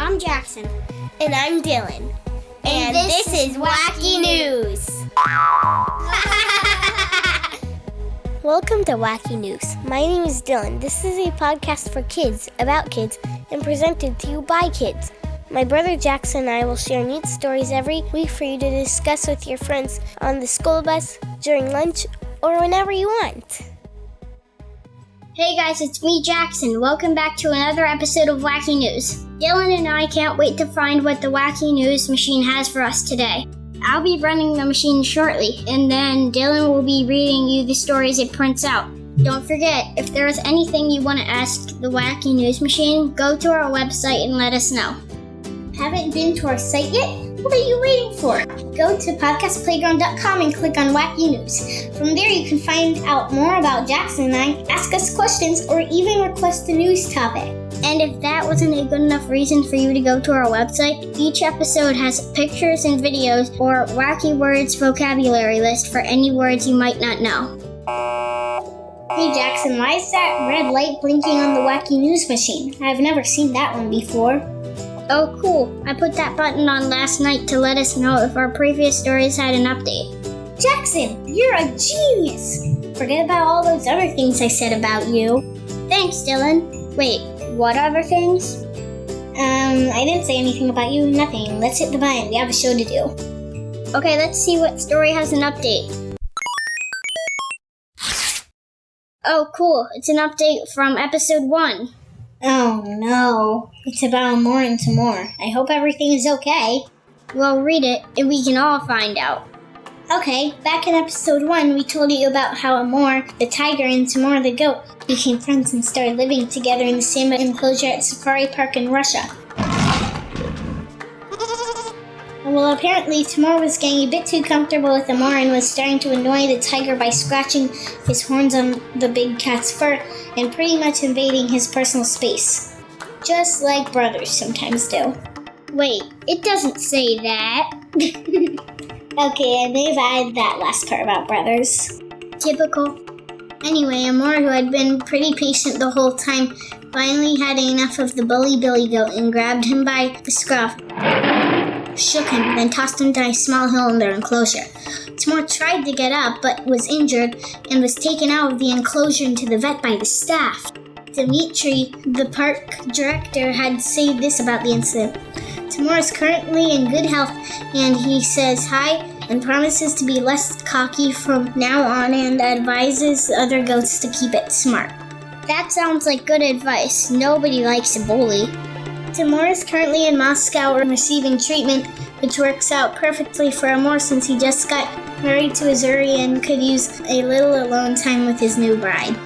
I'm Jaxon. And I'm Dylan. And this is Wacky News. Welcome to Wacky News. My name is Dylan. This is a podcast for kids, about kids, and presented to you by kids. My brother Jaxon and I will share neat stories every week for you to discuss with your friends on the school bus, during lunch, or whenever you want. Hey guys, it's me, Jaxon. Welcome back to another episode of Wacky News. Dylan and I can't wait to find what the Wacky News machine has for us today. I'll be running the machine shortly, and then Dylan will be reading you the stories it prints out. Don't forget, if there's anything you want to ask the Wacky News machine, go to our website and let us know. Haven't been to our site yet? What are you waiting for? Go to podcastplayground.com and click on Wacky News. From there you can find out more about Jaxon and I, ask us questions, or even request a news topic. And if that wasn't a good enough reason for you to go to our website, each episode has pictures and videos or wacky words vocabulary list for any words you might not know. Hey Jaxon, why is that red light blinking on the Wacky News machine? I've never seen that one before. Oh cool, I put that button on last night to let us know if our previous stories had an update. Jaxon, you're a genius! Forget about all those other things I said about you. Thanks, Dylan. Wait, what other things? I didn't say anything about you, nothing. Let's hit the button, we have a show to do. Okay, let's see what story has an update. Oh cool, it's an update from episode 1. Oh no, it's about Amor and Tamor. I hope everything is okay. Well, read it and we can all find out. Okay, back in episode 1, we told you about how Amor, the tiger, and Tamor, the goat, became friends and started living together in the same enclosure at Safari Park in Russia. Well, apparently Tamor was getting a bit too comfortable with Amor and was starting to annoy the tiger by scratching his horns on the big cat's fur and pretty much invading his personal space. Just like brothers sometimes do. Wait, it doesn't say that. Okay, I may have added that last part about brothers. Typical. Anyway, Amor, who had been pretty patient the whole time, finally had enough of the bully Billy Goat and grabbed him by the scruff, shook him, then tossed him down a small hill in their enclosure. Tamor tried to get up, but was injured and was taken out of the enclosure into the vet by the staff. Dimitri, the park director, had said this about the incident. Tamor is currently in good health, and he says hi and promises to be less cocky from now on and advises other goats to keep it smart. That sounds like good advice. Nobody likes a bully. Tamor is currently in Moscow receiving treatment, which works out perfectly for Amor since he just got married to Azuri and could use a little alone time with his new bride.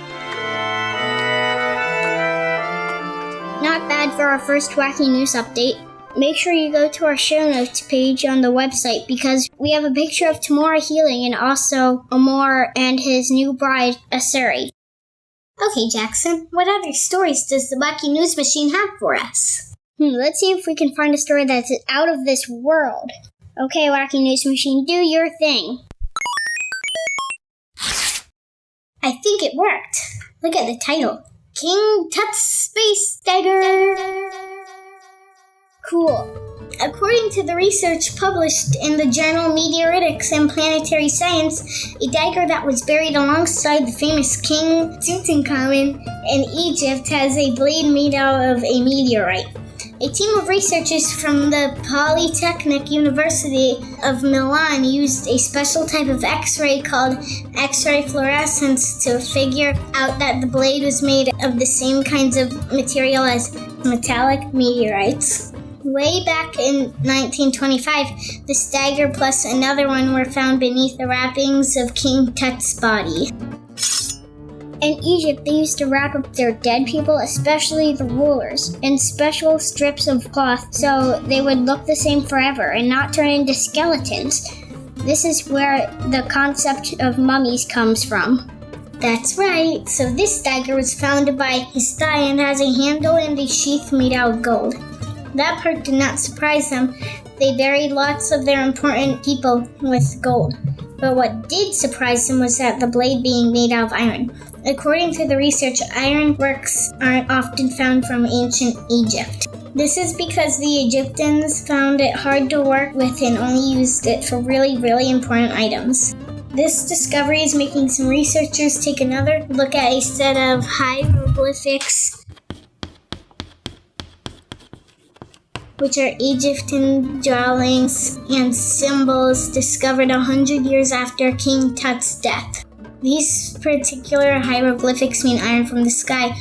Not bad for our first Wacky News update. Make sure you go to our show notes page on the website because we have a picture of Tamor healing and also Amor and his new bride, Azuri. Okay, Jaxon, what other stories does the Wacky News machine have for us? Let's see if we can find a story that's out of this world. Okay, Wacky News machine, do your thing. I think it worked. Look at the title. King Tut's Space Dagger. Cool. According to the research published in the journal Meteoritics and Planetary Science, a dagger that was buried alongside the famous King Tutankhamun in Egypt has a blade made out of a meteorite. A team of researchers from the Polytechnic University of Milan used a special type of X-ray called X-ray fluorescence to figure out that the blade was made of the same kinds of material as metallic meteorites. Way back in 1925, this dagger plus another one were found beneath the wrappings of King Tut's body. In Egypt, they used to wrap up their dead people, especially the rulers, in special strips of cloth so they would look the same forever and not turn into skeletons. This is where the concept of mummies comes from. That's right, so this dagger was found by his thigh and has a handle and a sheath made out of gold. That part did not surprise them. They buried lots of their important people with gold. But what did surprise them was that the blade being made out of iron. According to the research, iron works aren't often found from ancient Egypt. This is because the Egyptians found it hard to work with and only used it for really, really important items. This discovery is making some researchers take another look at a set of hieroglyphics, which are Egyptian drawings and symbols discovered 100 years after King Tut's death. These particular hieroglyphics mean iron from the sky,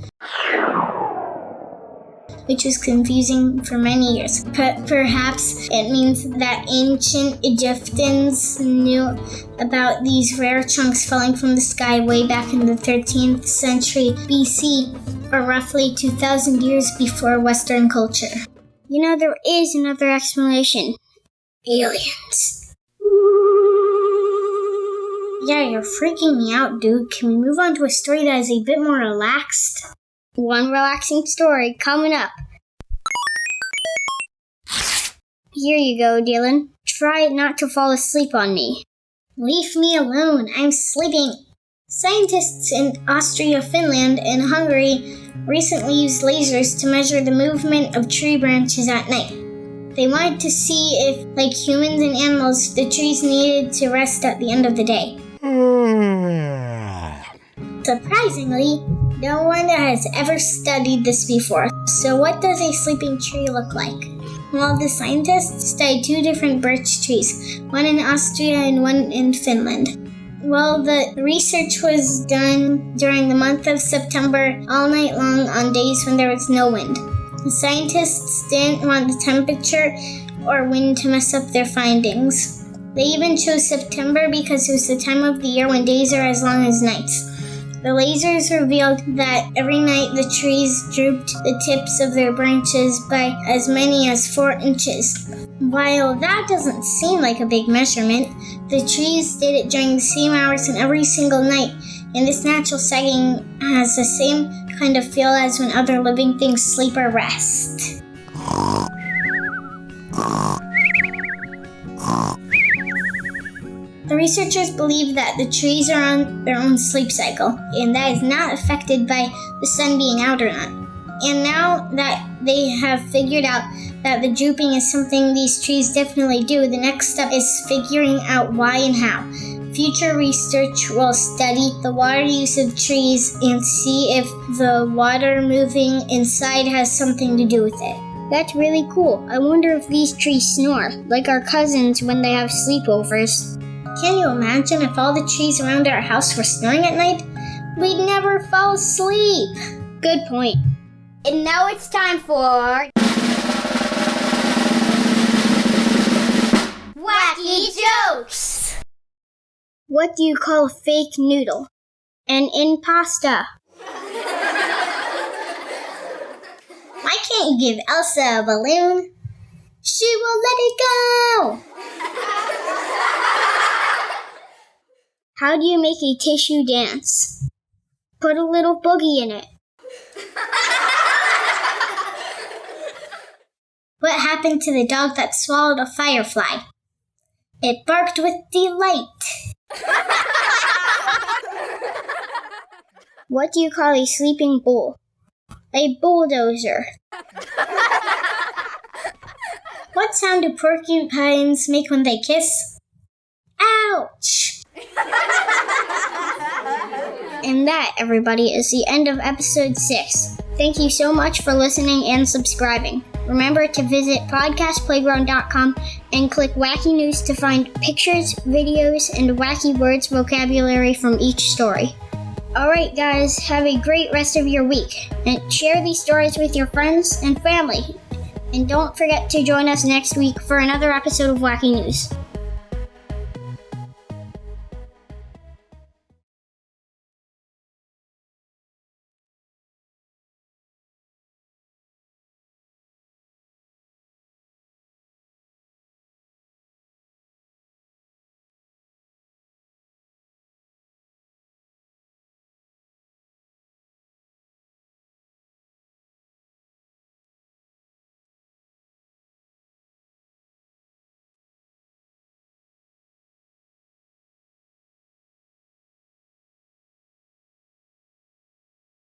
which was confusing for many years. Perhaps it means that ancient Egyptians knew about these rare chunks falling from the sky way back in the 13th century BC, or roughly 2,000 years before Western culture. You know, there is another explanation. Aliens. Yeah, you're freaking me out, dude. Can we move on to a story that is a bit more relaxed? One relaxing story coming up. Here you go, Dylan. Try not to fall asleep on me. Leave me alone. I'm sleeping. Scientists in Austria, Finland, and Hungary recently used lasers to measure the movement of tree branches at night. They wanted to see if, like humans and animals, the trees needed to rest at the end of the day. Surprisingly, no one has ever studied this before. So what does a sleeping tree look like? Well, the scientists studied 2 different birch trees, one in Austria and one in Finland. Well, the research was done during the month of September, all night long on days when there was no wind. The scientists didn't want the temperature or wind to mess up their findings. They even chose September because it was the time of the year when days are as long as nights. The lasers revealed that every night the trees drooped the tips of their branches by as many as 4 inches. While that doesn't seem like a big measurement, the trees did it during the same hours and every single night, and this natural sagging has the same kind of feel as when other living things sleep or rest. The researchers believe that the trees are on their own sleep cycle, and that is not affected by the sun being out or not. And now that they have figured out that the drooping is something these trees definitely do, the next step is figuring out why and how. Future research will study the water use of trees and see if the water moving inside has something to do with it. That's really cool. I wonder if these trees snore, like our cousins when they have sleepovers. Can you imagine if all the trees around our house were snoring at night? We'd never fall asleep. Good point. And now it's time for Wacky Jokes! What do you call a fake noodle? An impasta. Why can't you give Elsa a balloon? She will let it go! How do you make a tissue dance? Put a little boogie in it. What happened to the dog that swallowed a firefly? It barked with delight. What do you call a sleeping bull? A bulldozer. What sound do porcupines make when they kiss? Ouch! And that, everybody, is the end of episode 6. Thank you so much for listening and subscribing. Remember to visit podcastplayground.com and click Wacky News to find pictures, videos, and wacky words vocabulary from each story. Alright guys, have a great rest of your week, and share these stories with your friends and family. And don't forget to join us next week for another episode of Wacky News.